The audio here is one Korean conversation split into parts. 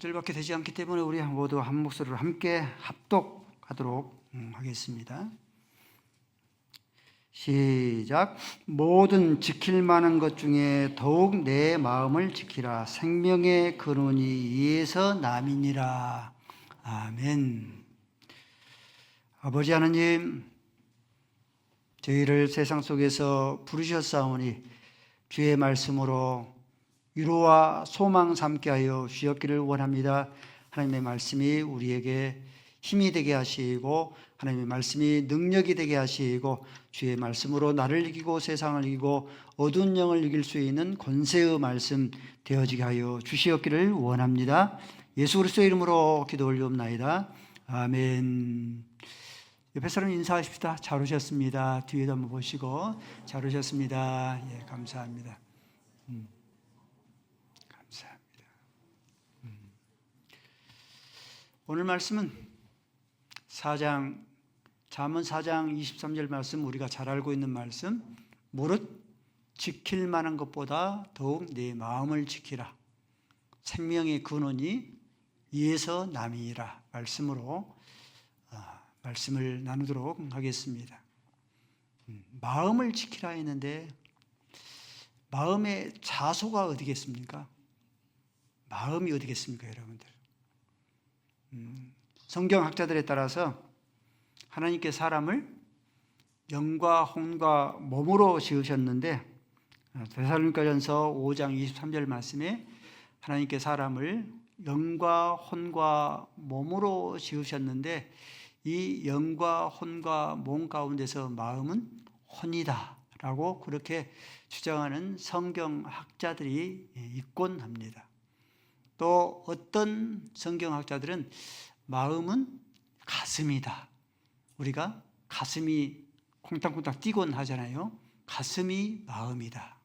절밖에 되지 않기 때문에 우리 모두 한 목소리로 함께 합독하도록 하겠습니다. 시작. 모든 지킬 만한 것 중에 더욱 내 마음을 지키라. 생명의 근원이 이에서 남이니라. 아멘. 아버지 하나님, 저희를 세상 속에서 부르셨사오니 주의 말씀으로 위로와 소망 삼게 하여 주셨기를 원합니다. 하나님의 말씀이 우리에게 힘이 되게 하시고 하나님의 말씀이 능력이 되게 하시고 주의 말씀으로 나를 이기고 세상을 이기고 어두운 영을 이길 수 있는 권세의 말씀 되어지게 하여 주시었기를 원합니다. 예수 그리스도의 이름으로 기도 올리옵나이다. 아멘. 옆에 사람 인사하십시다. 잘 오셨습니다. 뒤에도 한번 보시고 잘 오셨습니다. 예, 감사합니다. 감사합니다. 오늘 말씀은 잠언 4장 23절 말씀, 우리가 잘 알고 있는 말씀, 무릇 지킬 만한 것보다 더욱 내 마음을 지키라. 생명의 근원이 이에서 남이니라. 말씀으로 말씀을 나누도록 하겠습니다. 마음을 지키라 했는데 마음의 자소가 어디겠습니까? 마음이 어디겠습니까, 여러분들? 성경학자들에 따라서 하나님께 사람을 영과 혼과 몸으로 지으셨는데 데살로니가전서 5장 23절 말씀에 하나님께 사람을 영과 혼과 몸으로 지으셨는데 이 영과 혼과 몸 가운데서 마음은 혼이다 라고 그렇게 주장하는 성경학자들이 있곤 합니다. 또 어떤 성경학자들은 마음은 가슴이다. 우리가 가슴이 콩닥콩닥 뛰곤 하잖아요. 가슴이 마음이다.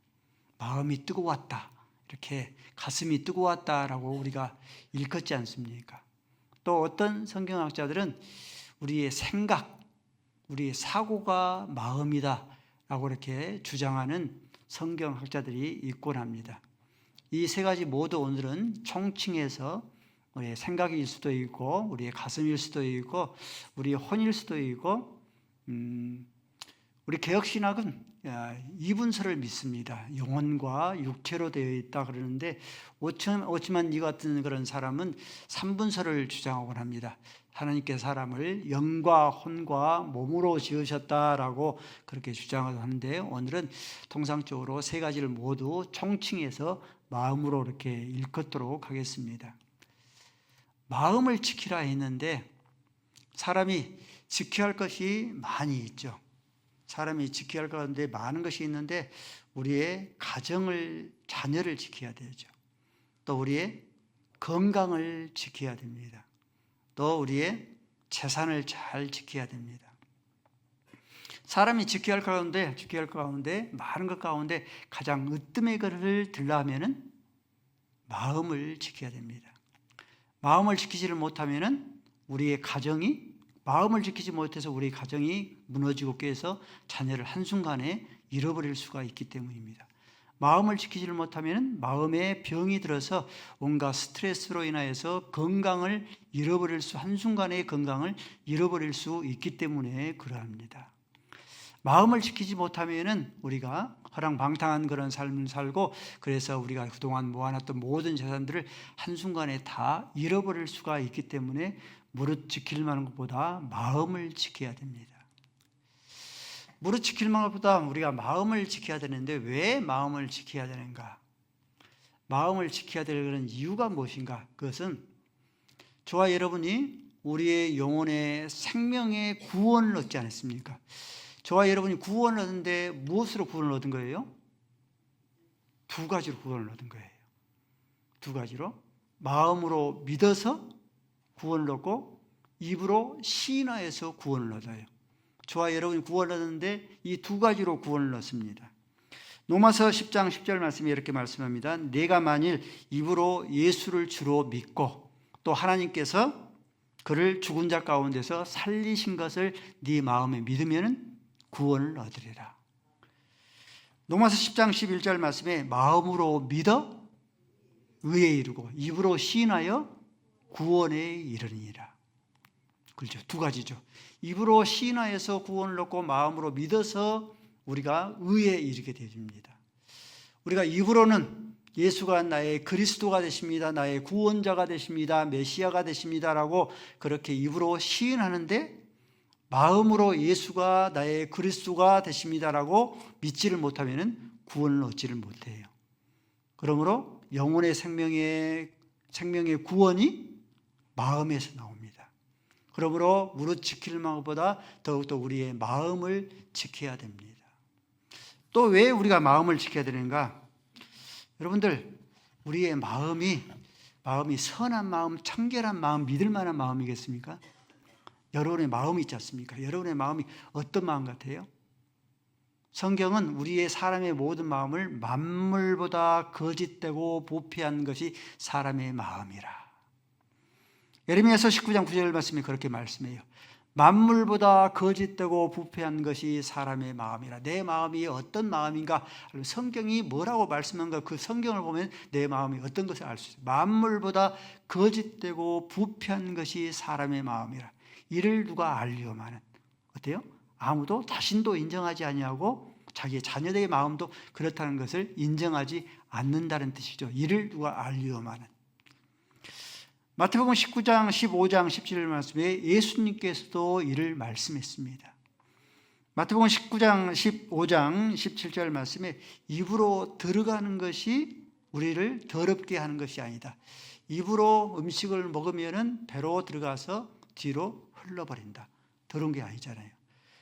마음이 뜨거웠다. 이렇게 가슴이 뜨거웠다라고 우리가 일컫지 않습니까? 또 어떤 성경학자들은 우리의 생각, 우리의 사고가 마음이다 라고 이렇게 주장하는 성경학자들이 있곤 합니다. 이 세 가지 모두 오늘은 총칭해서 우리의 생각일 수도 있고 우리의 가슴일 수도 있고 우리의 혼일 수도 있고 우리 개혁신학은 이분서를 믿습니다. 영혼과 육체로 되어 있다 그러는데 오치만 이 같은 그런 사람은 삼분서를 주장하곤 합니다. 하나님께 사람을 영과 혼과 몸으로 지으셨다라고 그렇게 주장하는데 오늘은 통상적으로 세 가지를 모두 총칭해서 마음으로 이렇게 일컫도록 하겠습니다. 마음을 지키라 했는데 사람이 지켜야 할 것이 많이 있죠. 사람이 지켜야 할 건데 많은 것이 있는데 우리의 가정을, 자녀를 지켜야 되죠. 또 우리의 건강을 지켜야 됩니다. 또 우리의 재산을 잘 지켜야 됩니다. 사람이 지켜야 할 가운데 많은 것 가운데 가장 으뜸의 것을 들라 하면은 마음을 지켜야 됩니다. 마음을 지키지를 못하면은 우리의 가정이 마음을 지키지 못해서 우리 가정이 무너지고 깨서 자녀를 한순간에 잃어버릴 수가 있기 때문입니다. 마음을 지키지를 못하면 마음에 병이 들어서 온갖 스트레스로 인하여서 건강을 잃어버릴 한순간의 건강을 잃어버릴 수 있기 때문에 그러합니다. 마음을 지키지 못하면 우리가 허랑방탕한 그런 삶을 살고 그래서 우리가 그동안 모아놨던 모든 재산들을 한순간에 다 잃어버릴 수가 있기 때문에 무릇 지킬 만한 것보다 마음을 지켜야 됩니다. 무릇 지킬 만한 것보다 우리가 마음을 지켜야 되는데 왜 마음을 지켜야 되는가? 마음을 지켜야 되는 이유가 무엇인가? 그것은 저와 여러분이 우리의 영혼의 생명의 구원을 얻지 않았습니까? 저와 여러분이 구원을 얻는데 무엇으로 구원을 얻은 거예요? 두 가지로 구원을 얻은 거예요. 두 가지로 마음으로 믿어서 구원을 얻고 입으로 시인하여서 구원을 얻어요. 저와 여러분이 구원을 얻는데 이 두 가지로 구원을 얻습니다. 로마서 10장 10절 말씀이 이렇게 말씀합니다. 내가 만일 입으로 예수를 주로 믿고 또 하나님께서 그를 죽은 자 가운데서 살리신 것을 네 마음에 믿으면 구원을 얻으리라. 로마서 10장 11절 말씀에 마음으로 믿어 의에 이르고 입으로 시인하여 구원에 이르니라. 그렇죠. 두 가지죠. 입으로 시인하여서 구원을 얻고 마음으로 믿어서 우리가 의에 이르게 되줍니다. 우리가 입으로는 예수가 나의 그리스도가 되십니다, 나의 구원자가 되십니다, 메시아가 되십니다라고 그렇게 입으로 시인하는데 마음으로 예수가 나의 그리스도가 되십니다라고 믿지를 못하면 구원을 얻지를 못해요. 그러므로 영혼의 생명의 구원이 마음에서 나옵니다. 그러므로 무릇 지킬 마음보다 더욱더 우리의 마음을 지켜야 됩니다. 또 왜 우리가 마음을 지켜야 되는가? 여러분들, 우리의 마음이 선한 마음, 청결한 마음, 믿을 만한 마음이겠습니까? 여러분의 마음이 있지 않습니까? 여러분의 마음이 어떤 마음 같아요? 성경은 우리의 사람의 모든 마음을 만물보다 거짓되고 부패한 것이 사람의 마음이라. 예레미야서 19장 9절 말씀이 그렇게 말씀해요. 만물보다 거짓되고 부패한 것이 사람의 마음이라. 내 마음이 어떤 마음인가? 성경이 뭐라고 말씀한가? 그 성경을 보면 내 마음이 어떤 것을 알 수 있어요. 만물보다 거짓되고 부패한 것이 사람의 마음이라. 이를 누가 알리오마는. 어때요? 아무도 자신도 인정하지 아니하고 자기의 자녀들의 마음도 그렇다는 것을 인정하지 않는다는 뜻이죠. 이를 누가 알리오마는. 마태복음 19장, 15장, 17절 말씀에 예수님께서도 이를 말씀했습니다. 마태복음 19장, 15장, 17절 말씀에 입으로 들어가는 것이 우리를 더럽게 하는 것이 아니다. 입으로 음식을 먹으면 배로 들어가서 뒤로 흘러버린다. 더러운 게 아니잖아요.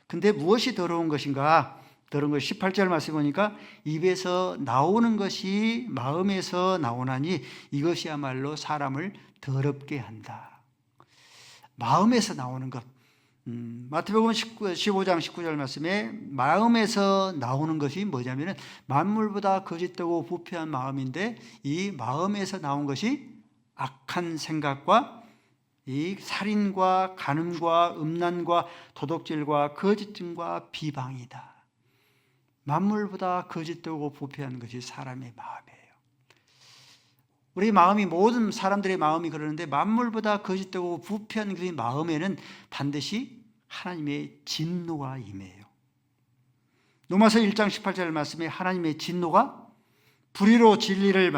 근데 무엇이 더러운 것인가? 더러운 것이 18절 말씀 보니까 입에서 나오는 것이 마음에서 나오나니 이것이야말로 사람을 더럽게 한다. 마음에서 나오는 것. 마태복음 15장 19절 말씀에 마음에서 나오는 것이 뭐냐면 만물보다 거짓되고 부패한 마음인데 이 마음에서 나온 것이 악한 생각과 이 살인과 간음과 음란과 도둑질과 거짓증과 비방이다. 만물보다 거짓되고 부패한 것이 사람의 마음이에요. 우리 마음이 모든 사람들의 마음이 그러는데 만물보다 거짓되고 부패한 그 마음에는 반드시 하나님의 진노가 임해요. 로마서 1장 18절 말씀에 하나님의 진노가 불의로 진리를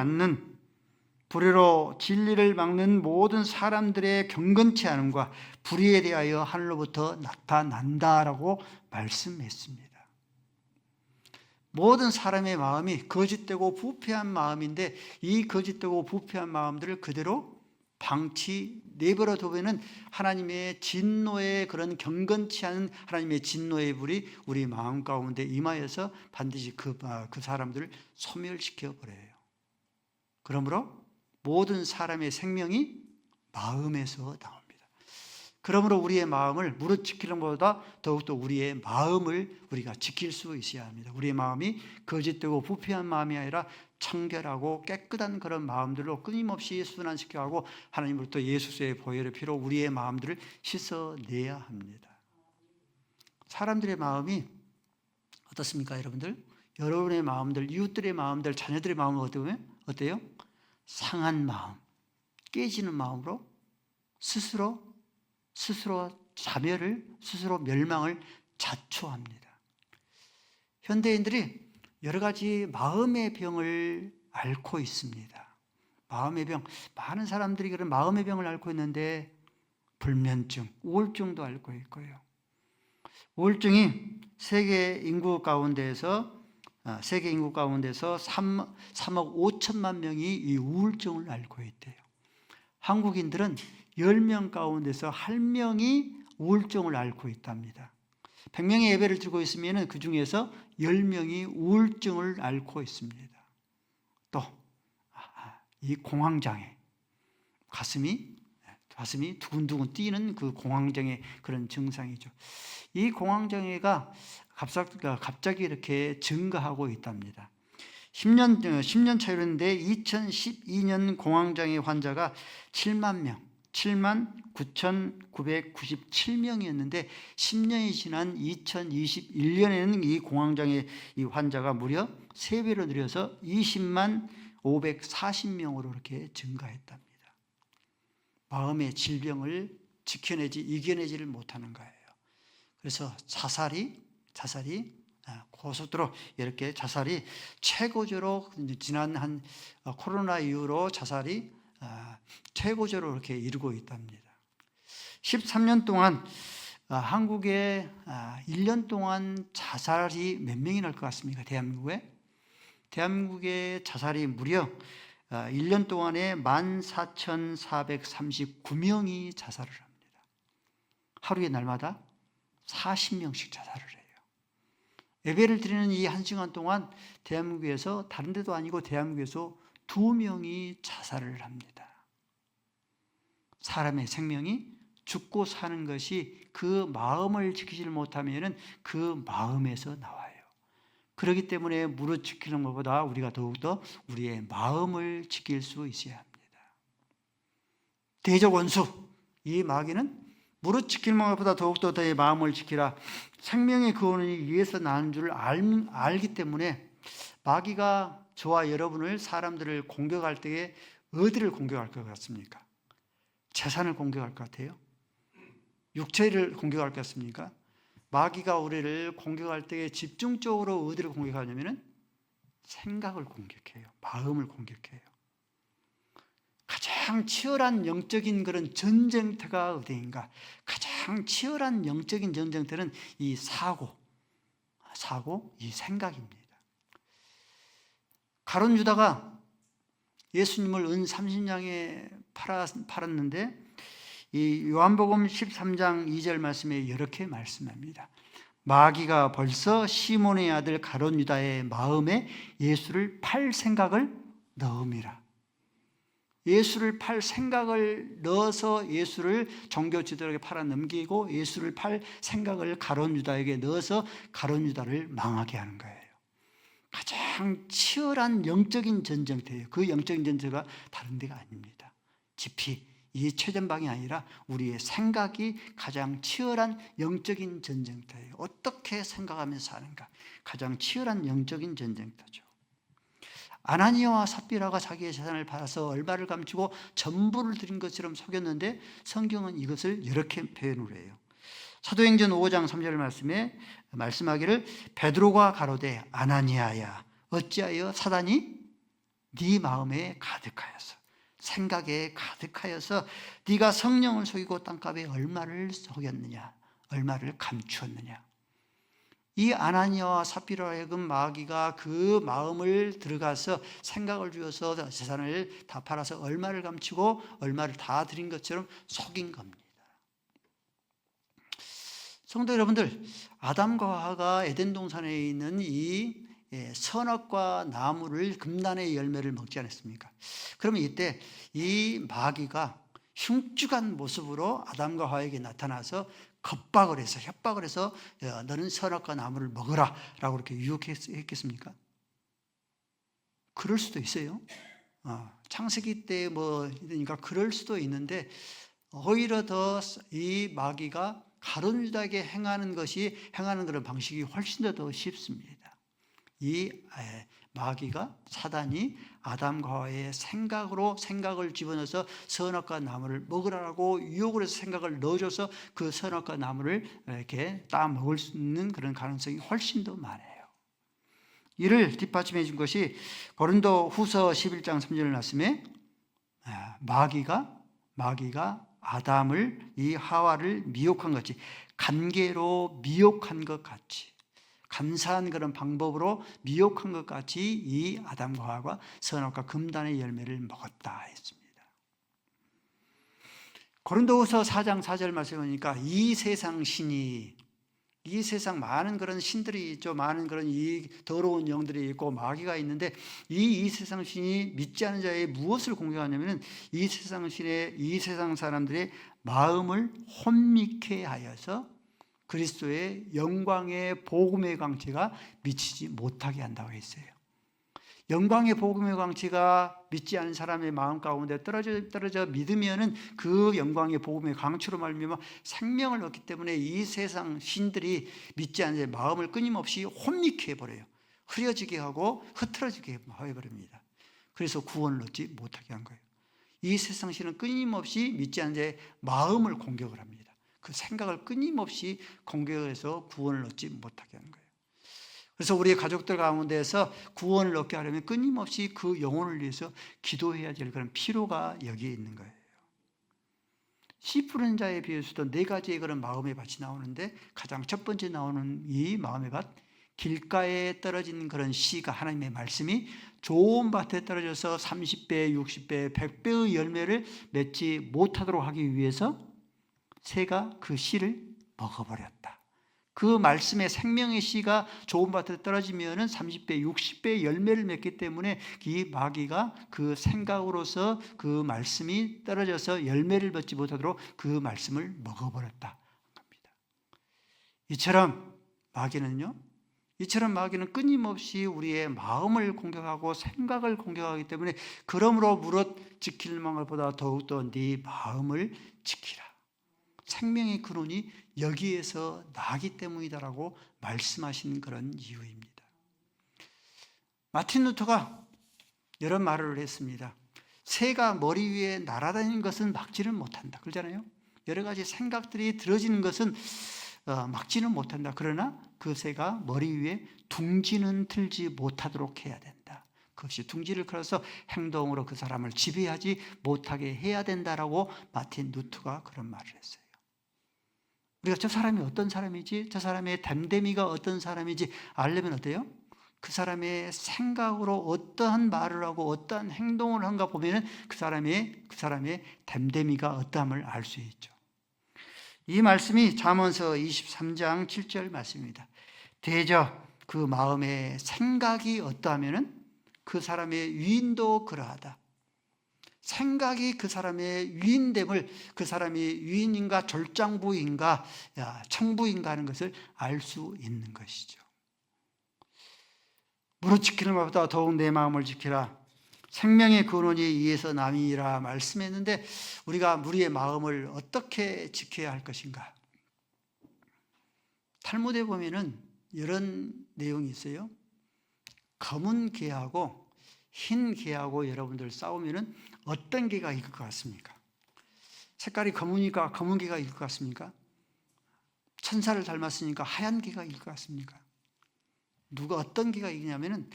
막는 모든 사람들의 경건치 않음과 불의에 대하여 하늘로부터 나타난다라고 말씀했습니다. 모든 사람의 마음이 거짓되고 부패한 마음인데 이 거짓되고 부패한 마음들을 그대로 내버려 두면 하나님의 진노의 그런 경건치 않은 하나님의 진노의 불이 우리 마음 가운데 임하여서 반드시 그 사람들을 소멸시켜 버려요. 그러므로 모든 사람의 생명이 마음에서 나옵니다. 그러므로 우리의 마음을 무릇 지키는 것보다 더욱더 우리의 마음을 우리가 지킬 수 있어야 합니다. 우리의 마음이 거짓되고 부패한 마음이 아니라 청결하고 깨끗한 그런 마음들로 끊임없이 순환시켜가고 하나님으로부터 예수의 보혈의 피로 우리의 마음들을 씻어내야 합니다. 사람들의 마음이 어떻습니까, 여러분들? 여러분의 마음들, 이웃들의 마음들, 자녀들의 마음은 어때요? 상한 마음, 깨지는 마음으로 스스로 자멸을, 스스로 멸망을 자초합니다. 현대인들이 여러 가지 마음의 병을 앓고 있습니다. 마음의 병, 많은 사람들이 그런 마음의 병을 앓고 있는데 불면증, 우울증도 앓고 있고요. 우울증이 세계 인구 가운데서 3억 5천만 명이 이 우울증을 앓고 있대요. 한국인들은 10명 가운데서 1명이 우울증을 앓고 있답니다. 100명의 예배를 드리고 있으면 그 중에서 10명이 우울증을 앓고 있습니다. 또 이 공황장애, 가슴이 두근두근 뛰는 그 공황장애 그런 증상이죠. 이 공황장애가 갑자기 이렇게 증가하고 있답니다. 10년 차이였는데 2012년 공황장애 환자가 7만 9,997명이었는데 10년이 지난 2021년에는 이 공황장애 이 환자가 무려 3배로 늘어서 20만 540명으로 이렇게 증가했답니다. 마음의 질병을 이겨내지를 못하는 거예요. 그래서 자살이 고속도로 이렇게 자살이 최고조로 지난 한 코로나 이후로 자살이 최고조로 이렇게 이루고 있답니다. 13년 동안 한국에 1년 동안 자살이 몇 명이 날 것 같습니까? 대한민국의 자살이 무려 1년 동안에 14,439명이 자살을 합니다. 하루에 날마다 40명씩 자살을 해요. 예배를 드리는 이 1시간 동안 대한민국에서, 다른 데도 아니고 대한민국에서 2명이 자살을 합니다. 사람의 생명이 죽고 사는 것이 그 마음을 지키지 못하면 그 마음에서 나와요. 그렇기 때문에 무릇 지키는 것보다 우리가 더욱더 우리의 마음을 지킬 수 있어야 합니다. 대적 원수, 이 마귀는 무릇 지키는 것보다 더욱더 너의 마음을 지키라. 생명의 구원이 위에서 나는 줄 알기 때문에 마귀가 저와 여러분을, 사람들을 공격할 때에 어디를 공격할 것 같습니까? 재산을 공격할 것 같아요? 육체를 공격할 것 같습니까? 마귀가 우리를 공격할 때에 집중적으로 어디를 공격하냐면 생각을 공격해요. 마음을 공격해요. 가장 치열한 영적인 그런 전쟁터가 어디인가? 가장 치열한 영적인 전쟁터는 이 사고, 이 생각입니다. 가룟 유다가 예수님을 은 30냥에 팔았는데 이 요한복음 13장 2절 말씀에 이렇게 말씀합니다. 마귀가 벌써 시몬의 아들 가룟 유다의 마음에 예수를 팔 생각을 넣음이라. 예수를 팔 생각을 넣어서 예수를 종교 지도자에게 팔아 넘기고 예수를 팔 생각을 가룟 유다에게 넣어서 가룟 유다를 망하게 하는 거예요. 가장 치열한 영적인 전쟁터예요. 그 영적인 전쟁터가 다른 데가 아닙니다. 깊이 이 최전방이 아니라 우리의 생각이 가장 치열한 영적인 전쟁터예요. 어떻게 생각하면서 사는가? 가장 치열한 영적인 전쟁터죠. 아나니아와 삽비라가 자기의 재산을 팔아서 얼마를 감추고 전부를 드린 것처럼 속였는데 성경은 이것을 이렇게 표현을 해요. 사도행전 5장 3절 말씀에 말씀하기를 베드로가 가로되 아나니아야 어찌하여 사단이 네 마음에 가득하여서 생각에 가득하여서 네가 성령을 속이고 땅값에 얼마를 속였느냐, 얼마를 감추었느냐. 이 아나니아와 삽비라로 하여금 마귀가 그 마음을 들어가서 생각을 주어서 재산을 다 팔아서 얼마를 감추고 얼마를 다 드린 것처럼 속인 겁니다. 성도 여러분들, 아담과 하와가 에덴 동산에 있는 이 선악과 나무를 금단의 열매를 먹지 않았습니까? 그러면 이때 이 마귀가 흉측한 모습으로 아담과 하와에게 나타나서 협박을 해서 너는 선악과 나무를 먹어라 라고 그렇게 유혹했겠습니까? 그럴 수도 있어요. 창세기 때 그러니까 그럴 수도 있는데 오히려 더 이 마귀가 가룟 유다에게 행하는 그런 방식이 훨씬 더 쉽습니다. 이 마귀가 사단이 아담과 하와의 생각을 집어넣어서 선악과 나무를 먹으라고 유혹을 해서 생각을 넣어줘서 그 선악과 나무를 이렇게 따 먹을 수 있는 그런 가능성이 훨씬 더 많아요. 이를 뒷받침해 준 것이 고린도 후서 11장 3절 말씀에 마귀가 아담을 이 하와를 미혹한 것 같이 간계로 미혹한 것 같이 감사한 그런 방법으로 미혹한 것 같이 이 아담과 하와가 선악과 금단의 열매를 먹었다 했습니다. 고린도후서 4장 4절 말씀에 보니까 이 세상 많은 그런 신들이 있죠. 많은 그런 이 더러운 영들이 있고 마귀가 있는데 이 세상 신이 믿지 않은 자의 무엇을 공격하냐면 이 세상 사람들의 마음을 혼미케 하여서 그리스도의 영광의 복음의 광채가 미치지 못하게 한다고 했어요. 영광의 복음의 광채가 믿지 않은 사람의 마음 가운데 떨어져 믿으면은 그 영광의 복음의 광채로 말미암아 생명을 얻기 때문에 이 세상 신들이 믿지 않은 자의 마음을 끊임없이 혼미케 해버려요. 흐려지게 하고 흐트러지게 해버립니다. 그래서 구원을 얻지 못하게 한 거예요. 이 세상 신은 끊임없이 믿지 않는 자의 마음을 공격을 합니다. 그 생각을 끊임없이 공격해서 구원을 얻지 못하게 하는 거예요. 그래서 우리 가족들 가운데서 구원을 얻게 하려면 끊임없이 그 영혼을 위해서 기도해야 될 그런 필요가 여기에 있는 거예요. 씨 뿌리는 자에 비해서도 네 가지의 그런 마음의 밭이 나오는데 가장 첫 번째 나오는 이 마음의 밭, 길가에 떨어진 그런 씨가 하나님의 말씀이 좋은 밭에 떨어져서 30배, 60배, 100배의 열매를 맺지 못하도록 하기 위해서 새가 그 씨를 먹어버렸다. 그 말씀의 생명의 씨가 좋은 밭에 떨어지면은 30배, 60배의 열매를 맺기 때문에 이 마귀가 그 생각으로서 그 말씀이 떨어져서 열매를 맺지 못하도록 그 말씀을 먹어버렸다 합니다. 이처럼 마귀는 끊임없이 우리의 마음을 공격하고 생각을 공격하기 때문에 그러므로 무릇 지킬 것보다 더욱더 네 마음을 지키라. 생명의 근원이 여기에서 나기 때문이다라고 말씀하신 그런 이유입니다. 마틴 루터가 이런 말을 했습니다. 새가 머리 위에 날아다니는 것은 막지는 못한다. 그러잖아요. 여러 가지 생각들이 들어지는 것은 막지는 못한다. 그러나 그 새가 머리 위에 둥지는 틀지 못하도록 해야 된다. 그것이 둥지를 걸어서 행동으로 그 사람을 지배하지 못하게 해야 된다라고 마틴 루터가 그런 말을 했어요. 우리가 저 사람이 어떤 사람이지, 저 사람의 댐댐이가 어떤 사람이지 알려면 어때요? 그 사람의 생각으로 어떠한 말을 하고 어떠한 행동을 한가 보면은 그 사람의 댐댐이가 어떠함을 알 수 있죠. 이 말씀이 잠언서 23장 7절 말씀입니다. 대저 그 마음의 생각이 어떠하면은 그 사람의 유인도 그러하다. 생각이 그 사람의 유인됨을, 그 사람이 유인인가 졸장부인가 청부인가 하는 것을 알 수 있는 것이죠. 무릇 지키는 것보다 더욱 내 마음을 지키라. 생명의 근원이 이에서 남이라 말씀했는데 우리가 우리의 마음을 어떻게 지켜야 할 것인가? 탈무드에 보면은 이런 내용이 있어요. 검은 개하고 흰 개하고 여러분들 싸우면은 어떤 개가 이길 것 같습니까? 색깔이 검으니까 검은 개가 이길 것 같습니까? 천사를 닮았으니까 하얀 개가 이길 것 같습니까? 누가 어떤 개가 이기냐면은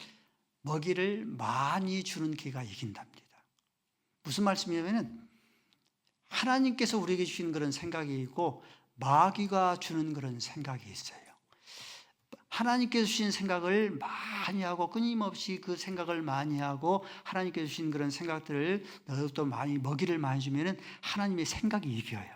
먹이를 많이 주는 개가 이긴답니다. 무슨 말씀이냐면은 하나님께서 우리에게 주신 그런 생각이 있고 마귀가 주는 그런 생각이 있어요. 하나님께서 주신 생각을 많이 하고 끊임없이 그 생각을 많이 하고 하나님께서 주신 그런 생각들을 또 많이 먹이를 많이 주면은 하나님의 생각이 이겨요.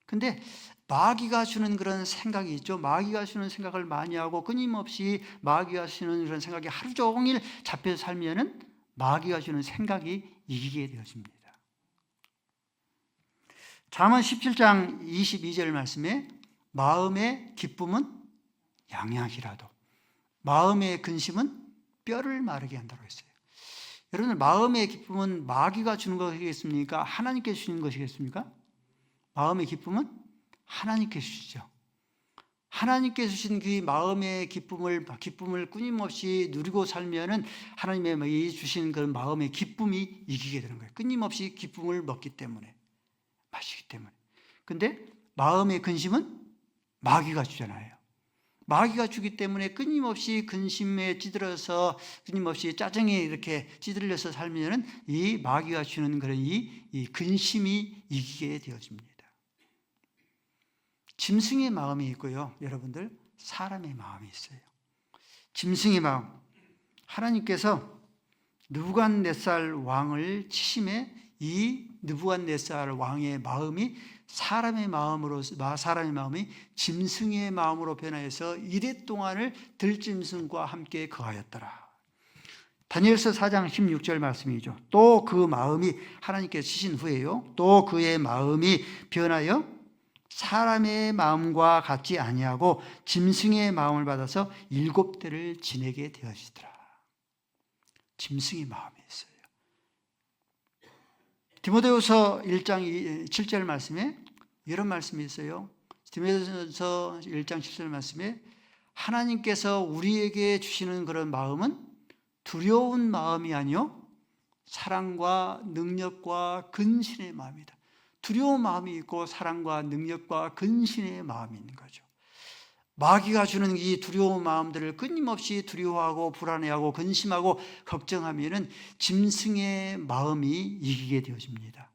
근데 마귀가 주는 그런 생각이 있죠. 마귀가 주는 생각을 많이 하고 끊임없이 마귀가 주는 그런 생각이 하루 종일 잡혀서 살면은 마귀가 주는 생각이 이기게 되어집니다. 잠언 17장 22절 말씀에 마음의 기쁨은 양약이라도 마음의 근심은 뼈를 마르게 한다고 했어요. 여러분, 마음의 기쁨은 마귀가 주는 것이겠습니까? 하나님께서 주시는 것이겠습니까? 마음의 기쁨은 하나님께서 주시죠. 하나님께서 주신 그 마음의 기쁨을 끊임없이 누리고 살면은 하나님의 주신 그 마음의 기쁨이 이기게 되는 거예요. 끊임없이 기쁨을 먹기 때문에, 마시기 때문에. 근데 마음의 근심은 마귀가 주잖아요. 마귀가 주기 때문에 끊임없이 근심에 찌들어서 끊임없이 짜증에 이렇게 찌들려서 살면은 이 마귀가 주는 그런 이 근심이 이기게 되어집니다. 짐승의 마음이 있고요. 여러분들, 사람의 마음이 있어요. 짐승의 마음. 하나님께서 느부갓네살 왕을 치심에 이 느부갓네살 왕의 마음이 사람의 마음이 짐승의 마음으로 변화해서 이래 동안을 들짐승과 함께 거하였더라. 다니엘서 4장 16절 말씀이죠. 또 그 마음이 하나님께서 치신 후에요. 또 그의 마음이 변하여 사람의 마음과 같지 아니하고 짐승의 마음을 받아서 7대를 지내게 되어지더라. 짐승의 마음이 있어요. 디모데후서 1장 7절 말씀에 이런 말씀이 있어요. 디모데후서 1장 7절 말씀에 하나님께서 우리에게 주시는 그런 마음은 두려운 마음이 아니요 사랑과 능력과 근신의 마음이다. 두려운 마음이 있고 사랑과 능력과 근신의 마음이 있는 거죠. 마귀가 주는 이 두려운 마음들을 끊임없이 두려워하고 불안해하고 근심하고 걱정하면은 짐승의 마음이 이기게 되어집니다.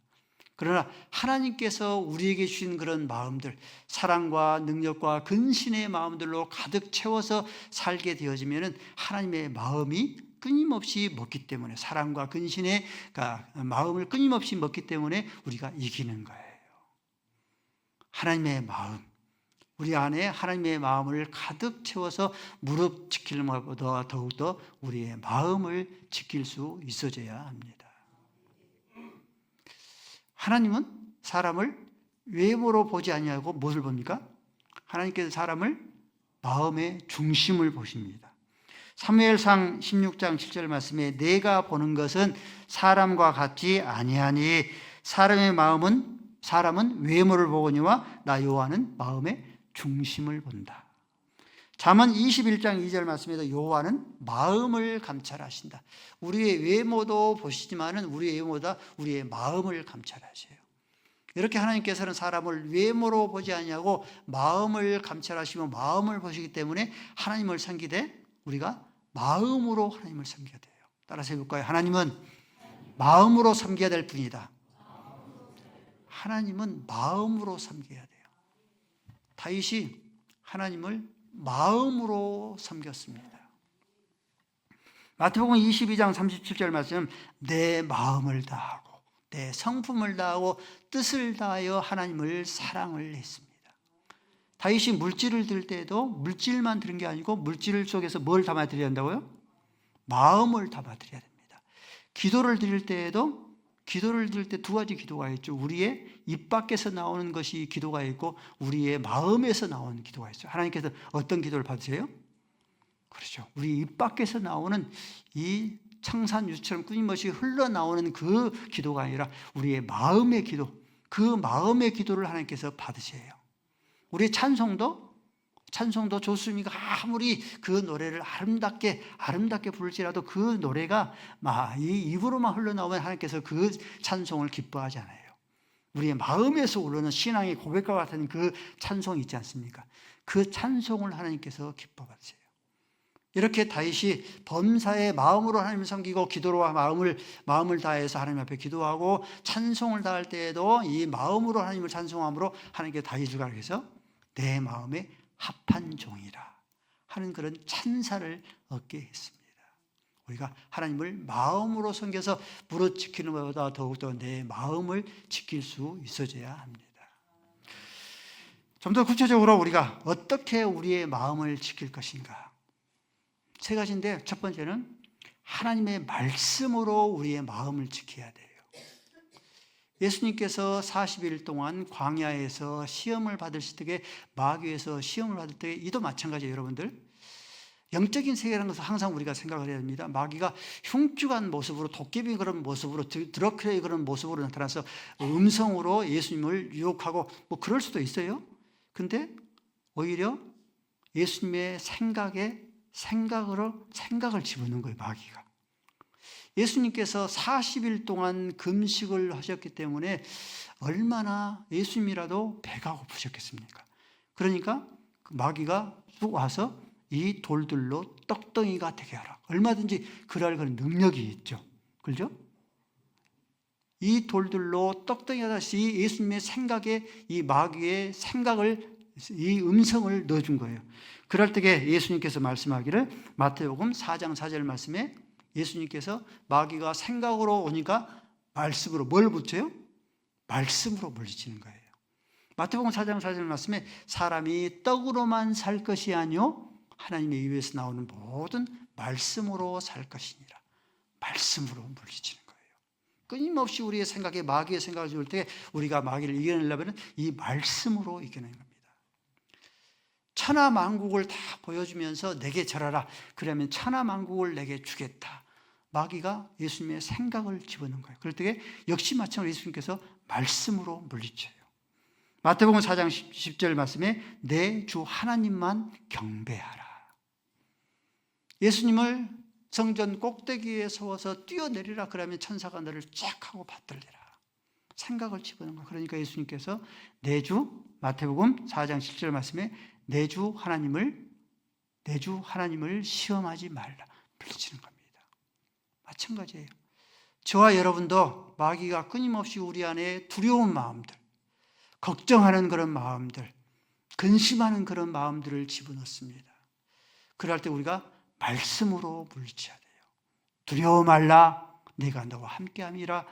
그러나 하나님께서 우리에게 주신 그런 마음들, 사랑과 능력과 근신의 마음들로 가득 채워서 살게 되어지면은 하나님의 마음이 끊임없이 먹기 때문에, 사랑과 근신의 마음을 끊임없이 먹기 때문에 우리가 이기는 거예요. 하나님의 마음, 우리 안에 하나님의 마음을 가득 채워서 무릎 지키는 것보다 더욱더 우리의 마음을 지킬 수 있어져야 합니다. 하나님은 사람을 외모로 보지 아니하고 무엇을 봅니까? 하나님께서 사람을 마음의 중심을 보십니다. 사무엘상 16장 7절 말씀에 내가 보는 것은 사람과 같지 아니하니 사람은 외모를 보거니와 나 여호와는 마음의 중심을 본다. 잠언 21장 2절 말씀에도 여호와는 마음을 감찰하신다. 우리의 외모도 보시지만은 우리의 외모보다 우리의 마음을 감찰하셔요. 이렇게 하나님께서는 사람을 외모로 보지 아니하고 마음을 감찰하시고 마음을 보시기 때문에 하나님을 섬기되 우리가 마음으로 하나님을 섬겨야 돼요. 따라서 해볼까요? 하나님은 마음으로 섬겨야 될 분이다. 하나님은 마음으로 섬겨야 돼요. 다윗이 하나님을 마음으로 섬겼습니다. 마태복음 22장 37절 말씀, 내 마음을 다하고 내 성품을 다하고 뜻을 다하여 하나님을 사랑을 했습니다. 다윗이 물질을 드릴 때에도 물질만 드린 게 아니고 물질 속에서 뭘 담아 드려야 한다고요? 마음을 담아 드려야 됩니다. 기도를 드릴 때에도 기도를 드릴 때 두 가지 기도가 있죠. 우리의 입 밖에서 나오는 것이 기도가 있고 우리의 마음에서 나오는 기도가 있어요. 하나님께서 어떤 기도를 받으세요? 그렇죠. 우리 입 밖에서 나오는 이 청산유처럼 끊임없이 흘러나오는 그 기도가 아니라 우리의 마음의 기도, 그 마음의 기도를 하나님께서 받으세요. 우리의 찬송도 조수미가 아무리 그 노래를 아름답게 부를지라도 그 노래가 이 입으로만 흘러나오면 하나님께서 그 찬송을 기뻐하지 않아요. 우리의 마음에서 오르는 신앙의 고백과 같은 그 찬송이 있지 않습니까? 그 찬송을 하나님께서 기뻐하세요. 이렇게 다윗이 범사의 마음으로 하나님을 섬기고 기도로 마음을 다해서 하나님 앞에 기도하고 찬송을 다할 때에도 이 마음으로 하나님을 찬송함으로 하나님께 다윗을 가르쳐서 내 마음에 합한 종이라 하는 그런 찬사를 얻게 했습니다. 우리가 하나님을 마음으로 섬겨서 무릇 지키는 것보다 더욱더 내 마음을 지킬 수 있어져야 합니다. 좀 더 구체적으로 우리가 어떻게 우리의 마음을 지킬 것인가? 세 가지인데 첫 번째는 하나님의 말씀으로 우리의 마음을 지켜야 돼요. 예수님께서 40일 동안 광야에서 시험을 받으실 때, 마귀에서 시험을 받을 때 이도 마찬가지예요. 여러분들 영적인 세계라는 것을 항상 우리가 생각을 해야 됩니다. 마귀가 흉측한 모습으로, 도깨비 그런 모습으로, 드라큘라의 그런 모습으로 나타나서 음성으로 예수님을 유혹하고 그럴 수도 있어요. 근데 오히려 예수님의 생각을 집어넣는 거예요. 마귀가. 예수님께서 40일 동안 금식을 하셨기 때문에 얼마나 예수님이라도 배가 고프셨겠습니까? 그러니까 마귀가 쭉 와서 이 돌들로 떡덩이가 되게 하라. 얼마든지 그럴 그런 능력이 있죠. 그렇죠? 이 돌들로 떡덩이가 다시 예수님의 생각에 이 마귀의 이 음성을 넣어준 거예요. 그럴 때에 예수님께서 말씀하기를 마태복음 4장 4절 말씀에 예수님께서 마귀가 생각으로 오니까 말씀으로 뭘 붙여요? 말씀으로 물리치는 거예요. 마태복음 4장 4절 말씀에 사람이 떡으로만 살 것이 아니요 하나님의 입에서 나오는 모든 말씀으로 살 것이니라. 말씀으로 물리치는 거예요. 끊임없이 우리의 생각에 마귀의 생각을 줄 때 우리가 마귀를 이겨내려면 이 말씀으로 이겨내는 겁니다. 천하만국을 다 보여주면서 내게 절하라. 그러면 천하만국을 내게 주겠다. 마귀가 예수님의 생각을 집어넣은 거예요. 그럴 때 역시 마찬가지로 예수님께서 말씀으로 물리쳐요. 마태복음 4장 10절 말씀에 내 주 하나님만 경배하라. 예수님을 성전 꼭대기에 서워서 뛰어내리라. 그러면 천사가 너를 쫙 하고 받들리라. 생각을 집어넣은 거예요. 그러니까 예수님께서 내주, 마태복음 4장 7절 말씀에 내주 하나님을 시험하지 말라. 물리치는 겁니다. 마찬가지예요. 저와 여러분도 마귀가 끊임없이 우리 안에 두려운 마음들, 걱정하는 그런 마음들, 근심하는 그런 마음들을 집어넣습니다. 그럴 때 우리가 말씀으로 물리쳐야 돼요. 두려워 말라. 내가 너와 함께함이라.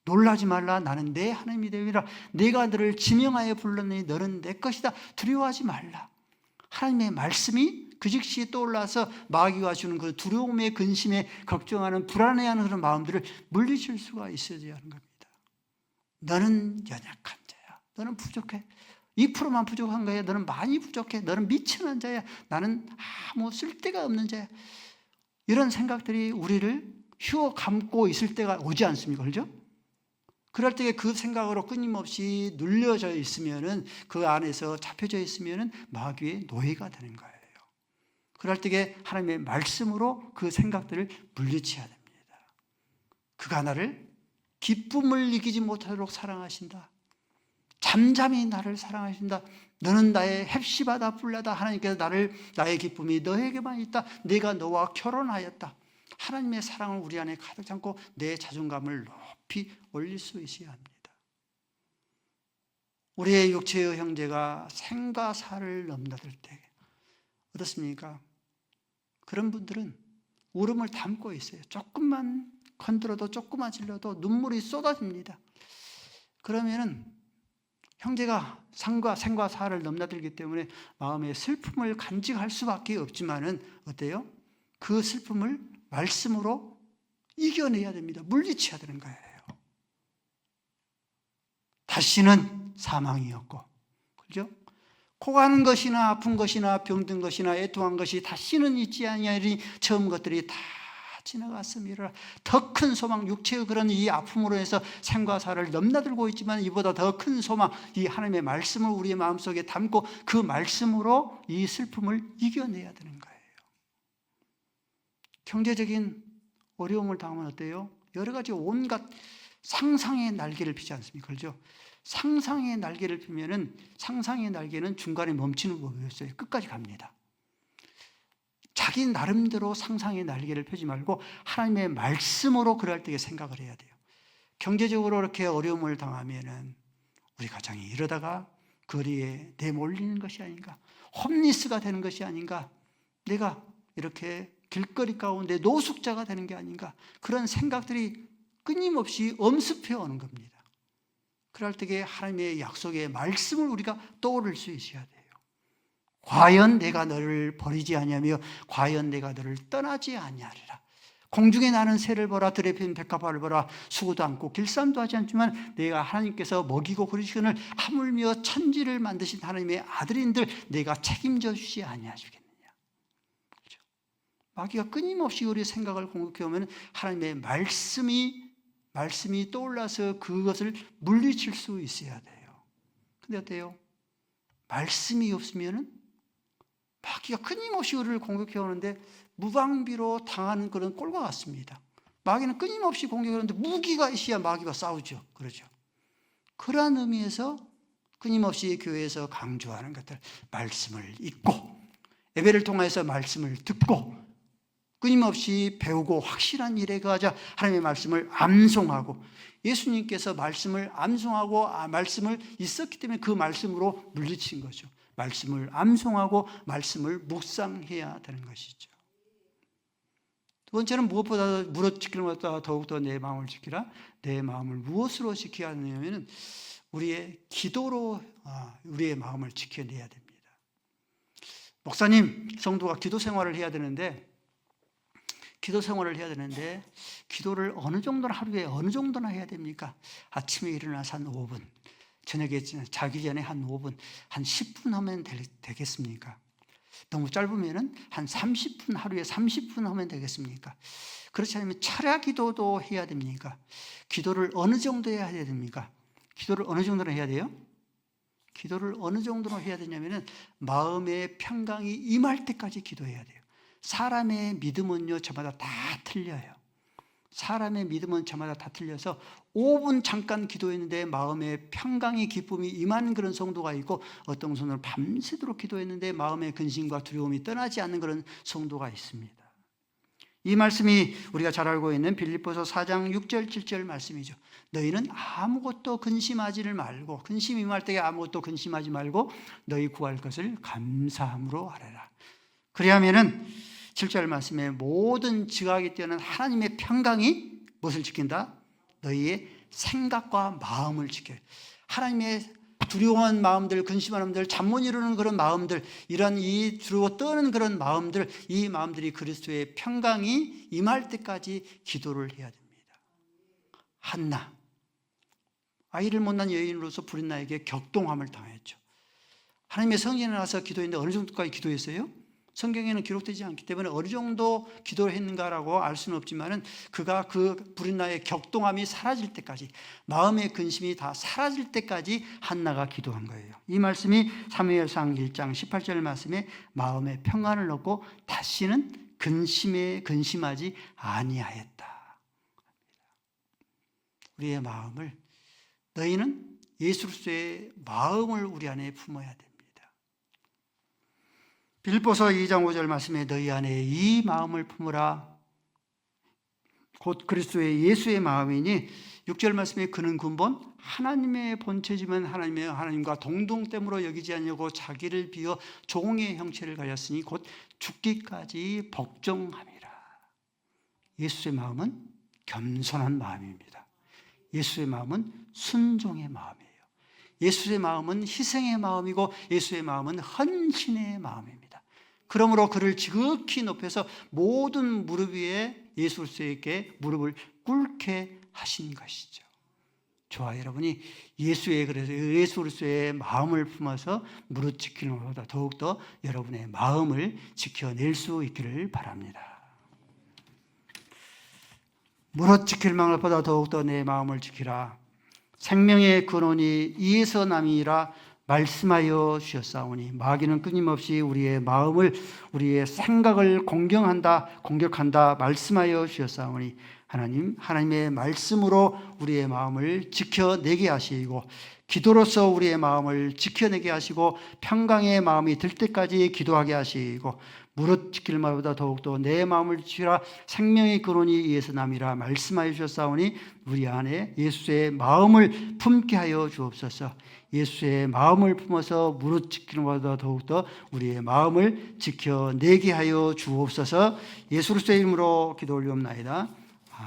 놀라지 말라. 나는 내 하나님이 되리라. 내가 너를 지명하여 불렀느니 너는 내 것이다. 두려워하지 말라. 하나님의 말씀이 그 즉시 떠올라서 마귀가 주는 그 두려움에, 근심에, 걱정하는, 불안해하는 그런 마음들을 물리칠 수가 있어야 하는 겁니다. 너는 연약한 자야. 너는 부족해. 2%만 부족한 거야. 너는 많이 부족해. 너는 미천한 자야. 나는 아무 쓸데가 없는 자야. 이런 생각들이 우리를 휘어 감고 있을 때가 오지 않습니까? 그렇죠? 그럴 때 그 생각으로 끊임없이 눌려져 있으면은, 그 안에서 잡혀져 있으면은 마귀의 노예가 되는 거예요. 그럴 때 하나님의 말씀으로 그 생각들을 물리쳐야 됩니다. 그가 나를 기쁨을 이기지 못하도록 사랑하신다. 잠잠히 나를 사랑하신다. 너는 나의 헵시바다 뿔라다. 하나님께서 나의 기쁨이 너에게만 있다. 내가 너와 결혼하였다. 하나님의 사랑을 우리 안에 가득 담고 내 자존감을 높이 올릴 수 있어야 합니다. 우리의 육체의 형제가 생과 사를 넘나들 때 어떻습니까? 그런 분들은 울음을 담고 있어요. 조금만 건드려도, 조금만 질러도 눈물이 쏟아집니다. 그러면은 형제가 생과 사를 넘나들기 때문에 마음의 슬픔을 간직할 수밖에 없지만은 어때요? 그 슬픔을 말씀으로 이겨내야 됩니다. 물리쳐야 되는 거예요. 다시는 사망이었고, 그죠? 고가는 것이나 아픈 것이나 병든 것이나 애통한 것이 다시는 있지 아니하리니 처음 것들이 다 지나갔음이라. 더 큰 소망, 육체의 그런 이 아픔으로 해서 생과 사를 넘나들고 있지만 이보다 더 큰 소망, 이 하나님의 말씀을 우리의 마음속에 담고 그 말씀으로 이 슬픔을 이겨내야 되는 거예요. 경제적인 어려움을 당하면 어때요? 여러 가지 온갖 상상의 날개를 피지 않습니까? 그렇죠? 상상의 날개를 피면은, 상상의 날개는 중간에 멈추는 법이 없어요. 끝까지 갑니다. 자기 나름대로 상상의 날개를 펴지 말고 하나님의 말씀으로 그럴 때 생각을 해야 돼요. 경제적으로 이렇게 어려움을 당하면은 우리 가정이 이러다가 거리에 내몰리는 것이 아닌가, 홈리스가 되는 것이 아닌가, 내가 이렇게 길거리 가운데 노숙자가 되는 게 아닌가, 그런 생각들이 끊임없이 엄습해 오는 겁니다. 그럴 때에 하나님의 약속의 말씀을 우리가 떠오를 수 있어야 돼요. 과연 내가 너를 버리지 아니하며 과연 내가 너를 떠나지 아니하리라. 공중에 나는 새를 보라, 들에 피는 백합화를 보라. 수고도 않고 길쌈도 하지 않지만 내가 하나님께서 먹이고 그러시거늘 하물며 천지를 만드신 하나님의 아들인들 내가 책임져 주지 아니하시겠느냐. 그렇죠? 마귀가 끊임없이 우리의 생각을 공격해 오면 하나님의 말씀이 떠올라서 그것을 물리칠 수 있어야 돼요. 근데 어때요? 말씀이 없으면은 마귀가 끊임없이 우리를 공격해 오는데 무방비로 당하는 그런 꼴과 같습니다. 마귀는 끊임없이 공격하는데 무기가 있어야 마귀가 싸우죠. 그렇죠? 그러한 의미에서 끊임없이 교회에서 강조하는 것들, 말씀을 읽고 예배를 통해서 말씀을 듣고 끊임없이 배우고 확실한 일에 거하자 하나님의 말씀을 암송하고, 예수님께서 말씀을 암송하고 말씀을 있었기 때문에 그 말씀으로 물리친 거죠. 말씀을 암송하고 말씀을 묵상해야 되는 것이죠. 두 번째는 무엇보다 무엇 지키는 것보다 더욱더 내 마음을 지키라. 내 마음을 무엇으로 지켜야 하냐면 우리의 기도로 우리의 마음을 지켜내야 됩니다. 목사님, 성도가 기도 생활을 해야 되는데 기도를 어느 정도나, 하루에 어느 정도나 해야 됩니까? 아침에 일어나서 한 5분, 저녁에 자기 전에 한 5분, 한 10분 하면 되겠습니까? 너무 짧으면 한 30분, 하루에 30분 하면 되겠습니까? 그렇지 않으면 철야 기도도 해야 됩니까? 기도를 어느 정도 해야 됩니까? 기도를 어느 정도나 해야 돼요? 기도를 어느 정도로 해야 되냐면 마음의 평강이 임할 때까지 기도해야 돼요. 사람의 믿음은요, 저마다 다 틀려요. 사람의 믿음은 저마다 다 틀려서 5분 잠깐 기도했는데 마음에 평강의 기쁨이 임한 그런 성도가 있고, 어떤 성도는 밤새도록 기도했는데 마음의 근심과 두려움이 떠나지 않는 그런 성도가 있습니다. 이 말씀이 우리가 잘 알고 있는 빌립보서 4장 6절 7절 말씀이죠. 너희는 아무것도 근심하지를 말고, 근심이 임할 때에 아무것도 근심하지 말고 너희 구할 것을 감사함으로 하라. 그리하면은 7절 말씀에 모든 지각이 뛰어난 하나님의 평강이 무엇을 지킨다? 너희의 생각과 마음을 지켜요. 하나님의 두려워한 마음들, 근심하는 마음들, 잠 못 이루는 그런 마음들, 이런 이 두려워 떠는 그런 마음들, 이 마음들이 그리스도의 평강이 임할 때까지 기도를 해야 됩니다. 한나, 아이를 못 낳은 여인으로서 브린나에게 격동함을 당했죠. 하나님의 성전에 나와서 기도했는데 어느 정도까지 기도했어요? 성경에는 기록되지 않기 때문에 어느 정도 기도를 했는가라고 알 수는 없지만은, 그가 그 브린나의 격동함이 사라질 때까지, 마음의 근심이 다 사라질 때까지 한나가 기도한 거예요. 이 말씀이 사무엘상 1장 18절 말씀에 마음의 평안을 얻고 다시는 근심하지 아니하였다. 우리의 마음을, 너희는 예수 그리스도의 마음을 우리 안에 품어야 됩니다. 빌립보서 2장 5절 말씀에 너희 안에 이 마음을 품으라. 곧 그리스도의 예수의 마음이니, 6절 말씀에 그는 근본 하나님의 본체지만 하나님과 동등됨으로 여기지 않으려고 자기를 비어 종의 형체를 가졌으니 곧 죽기까지 복종함이라. 예수의 마음은 겸손한 마음입니다. 예수의 마음은 순종의 마음이에요. 예수의 마음은 희생의 마음이고, 예수의 마음은 헌신의 마음입니다. 그러므로 그를 지극히 높여서 모든 무릎 위에 예수 그리스도에게 무릎을 꿇게 하신 것이죠. 저와 여러분이 예수 그리스도의 마음을 품어서 무릎 지키는 것보다 더욱더 여러분의 마음을 지켜낼 수 있기를 바랍니다. 무릇 지킬 것보다 더욱더 내 마음을 지키라. 생명의 근원이 이에서 남이라 말씀하여 주셨사오니, 마귀는 끊임없이 우리의 마음을, 우리의 생각을 공격한다 말씀하여 주셨사오니, 하나님의 말씀으로 우리의 마음을 지켜내게 하시고, 기도로서 우리의 마음을 지켜내게 하시고, 평강의 마음이 들 때까지 기도하게 하시고, 무릇 지킬 말보다 더욱더 내 마음을 지키라. 생명의 근원이 이에서 남이라 말씀하여 주셨사오니, 우리 안에 예수의 마음을 품게 하여 주옵소서. 예수의 마음을 품어서 무릇 지키는 것보다 더욱더 우리의 마음을 지켜내게 하여 주옵소서. 예수 그리스도의 이름으로 기도 올리옵나이다.